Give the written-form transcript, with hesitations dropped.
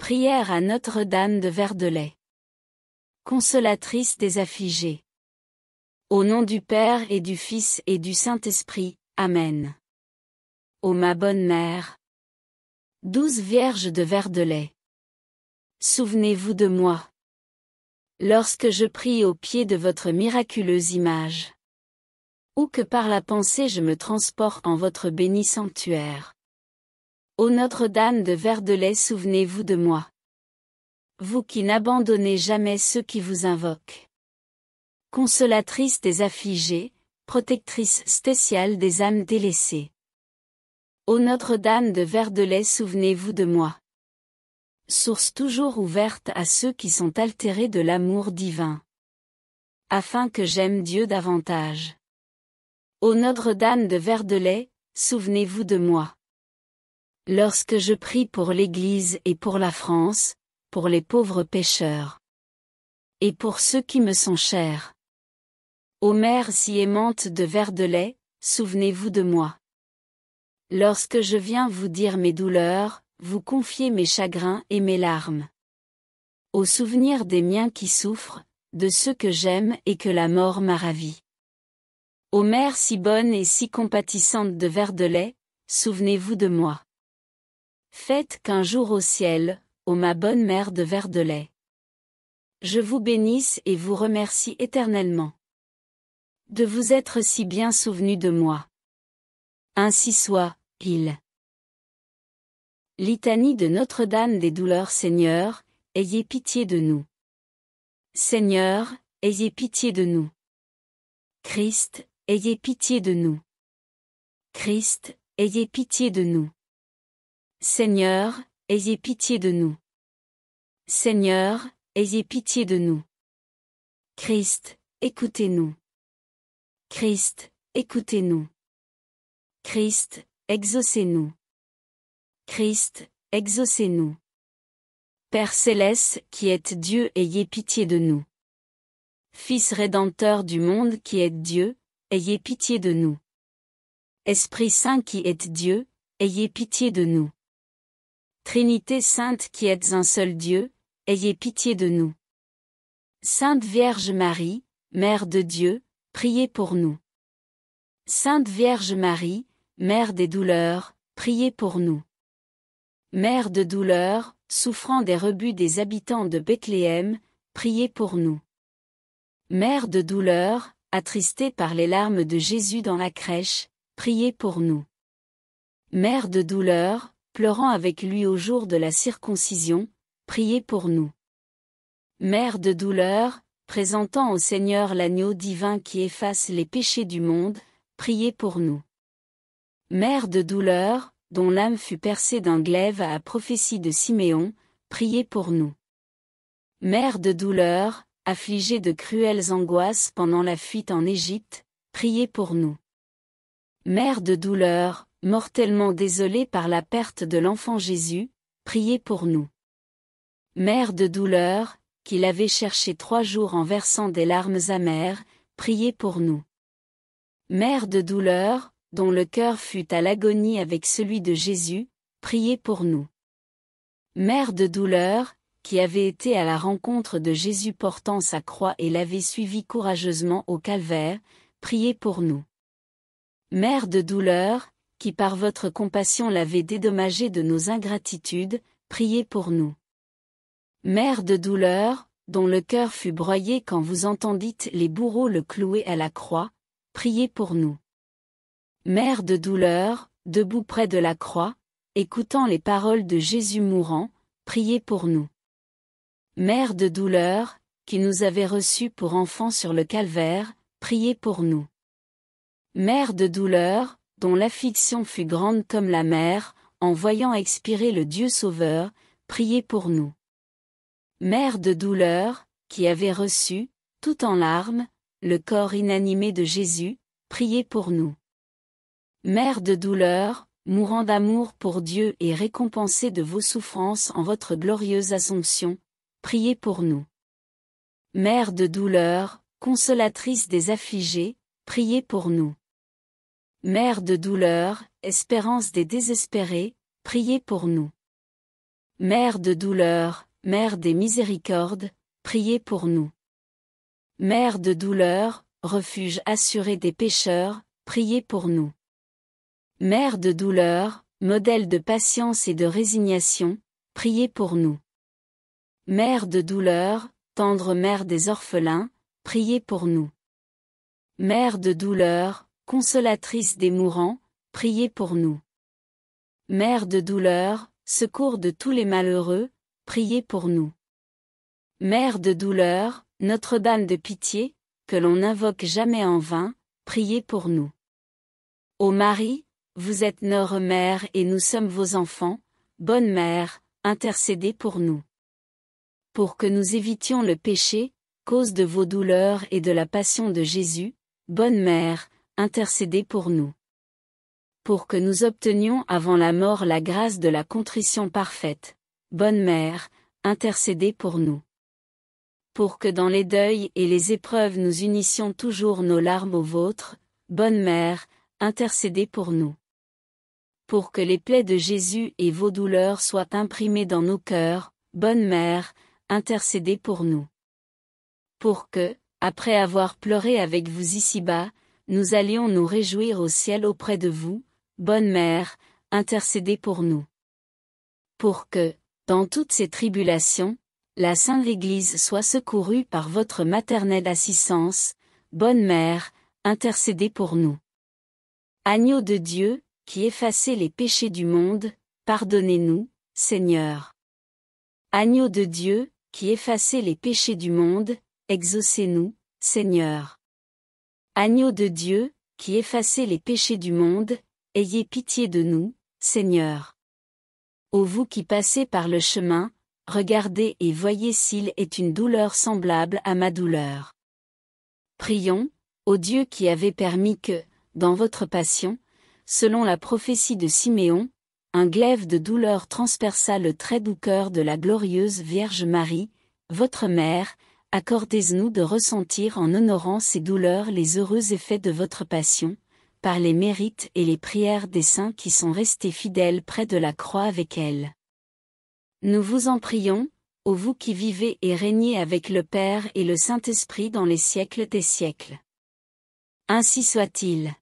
Prière à Notre-Dame de Verdelais. Consolatrice des affligés. Au nom du Père et du Fils et du Saint-Esprit, Amen. Ô ma bonne mère, douce Vierge de Verdelais, souvenez-vous de moi. Lorsque je prie au pied de votre miraculeuse image, ou que par la pensée je me transporte en votre béni sanctuaire. Ô Notre-Dame de Verdelais, souvenez-vous de moi. Vous qui n'abandonnez jamais ceux qui vous invoquent. Consolatrice des affligés, protectrice spéciale des âmes délaissées. Ô Notre-Dame de Verdelais, souvenez-vous de moi. Source toujours ouverte à ceux qui sont altérés de l'amour divin. Afin que j'aime Dieu davantage. Ô Notre-Dame de Verdelais, souvenez-vous de moi. Lorsque je prie pour l'Église et pour la France, pour les pauvres pécheurs. Et pour ceux qui me sont chers. Ô Mère si aimante de Verdelais, souvenez-vous de moi. Lorsque je viens vous dire mes douleurs, vous confiez mes chagrins et mes larmes. Au souvenir des miens qui souffrent, de ceux que j'aime et que la mort m'a ravi. Ô Mère si bonne et si compatissante de Verdelais, souvenez-vous de moi. Faites qu'un jour au ciel, ô ma bonne mère de Verdelais, je vous bénisse et vous remercie éternellement de vous être si bien souvenu de moi. Ainsi soit-il. Litanie de Notre-Dame des douleurs. Seigneur, ayez pitié de nous. Seigneur, ayez pitié de nous. Christ, ayez pitié de nous. Christ, ayez pitié de nous. Seigneur, ayez pitié de nous. Seigneur, ayez pitié de nous. Christ, écoutez-nous. Christ, écoutez-nous. Christ, exaucez-nous. Christ, exaucez-nous. Père céleste qui êtes Dieu, ayez pitié de nous. Fils rédempteur du monde qui êtes Dieu, ayez pitié de nous. Esprit Saint qui êtes Dieu, ayez pitié de nous. Trinité sainte qui êtes un seul Dieu, ayez pitié de nous. Sainte Vierge Marie, Mère de Dieu, priez pour nous. Sainte Vierge Marie, Mère des douleurs, priez pour nous. Mère de douleurs, souffrant des rebuts des habitants de Bethléem, priez pour nous. Mère de douleurs, attristée par les larmes de Jésus dans la crèche, priez pour nous. Mère de douleurs, pleurant avec lui au jour de la circoncision, priez pour nous. Mère de douleurs, présentant au Seigneur l'agneau divin qui efface les péchés du monde, priez pour nous. Mère de douleurs, dont l'âme fut percée d'un glaive à la prophétie de Siméon, priez pour nous. Mère de douleurs, affligée de cruelles angoisses pendant la fuite en Égypte, priez pour nous. Mère de douleurs, mortellement désolée par la perte de l'enfant Jésus, priez pour nous. Mère de douleurs, qui l'avait cherché 3 jours en versant des larmes amères, priez pour nous. Mère de douleurs, dont le cœur fut à l'agonie avec celui de Jésus, priez pour nous. Mère de douleurs, qui avait été à la rencontre de Jésus portant sa croix et l'avait suivi courageusement au calvaire, priez pour nous. Mère de douleurs, qui par votre compassion l'avait dédommagé de nos ingratitudes, priez pour nous. Mère de douleurs, dont le cœur fut broyé quand vous entendîtes les bourreaux le clouer à la croix, priez pour nous. Mère de douleurs, debout près de la croix, écoutant les paroles de Jésus mourant, priez pour nous. Mère de douleurs, qui nous avez reçus pour enfants sur le calvaire, priez pour nous. Mère de douleurs, dont l'affliction fut grande comme la mer, en voyant expirer le Dieu Sauveur, priez pour nous. Mère de douleurs, qui avait reçu, tout en larmes, le corps inanimé de Jésus, priez pour nous. Mère de douleurs, mourant d'amour pour Dieu et récompensée de vos souffrances en votre glorieuse Assomption, priez pour nous. Mère de douleurs, consolatrice des affligés, priez pour nous. Mère de douleurs, espérance des désespérés, priez pour nous. Mère de douleur, Mère des miséricordes, priez pour nous. Mère de douleur, refuge assuré des pécheurs, priez pour nous. Mère de douleur, modèle de patience et de résignation, priez pour nous. Mère de douleur, tendre mère des orphelins, priez pour nous. Mère de douleur, consolatrice des mourants, priez pour nous. Mère de douleur, secours de tous les malheureux, priez pour nous. Mère de douleur, Notre-Dame de pitié, que l'on n'invoque jamais en vain, priez pour nous. Ô Marie, vous êtes notre mère et nous sommes vos enfants, bonne mère, intercédez pour nous. Pour que nous évitions le péché, cause de vos douleurs et de la passion de Jésus, bonne mère, intercédez pour nous. Pour que nous obtenions avant la mort la grâce de la contrition parfaite, bonne mère, intercédez pour nous. Pour que dans les deuils et les épreuves nous unissions toujours nos larmes aux vôtres, bonne mère, intercédez pour nous. Pour que les plaies de Jésus et vos douleurs soient imprimées dans nos cœurs, bonne mère, intercédez pour nous. Pour que, après avoir pleuré avec vous ici-bas, nous allions nous réjouir au ciel auprès de vous, bonne mère, intercédez pour nous. Pour que, dans toutes ces tribulations, la Sainte Église soit secourue par votre maternelle assistance, bonne mère, intercédez pour nous. Agneau de Dieu, qui effacez les péchés du monde, pardonnez-nous, Seigneur. Agneau de Dieu, qui effacez les péchés du monde, exaucez-nous, Seigneur. Agneau de Dieu, qui effacez les péchés du monde, ayez pitié de nous, Seigneur. Ô vous qui passez par le chemin, regardez et voyez s'il est une douleur semblable à ma douleur. Prions, ô Dieu qui avez permis que, dans votre passion, selon la prophétie de Siméon, un glaive de douleur transperça le très doux cœur de la glorieuse Vierge Marie, votre mère, accordez-nous de ressentir en honorant ces douleurs les heureux effets de votre passion, par les mérites et les prières des saints qui sont restés fidèles près de la croix avec elle. Nous vous en prions, ô vous qui vivez et régnez avec le Père et le Saint-Esprit dans les siècles des siècles. Ainsi soit-il.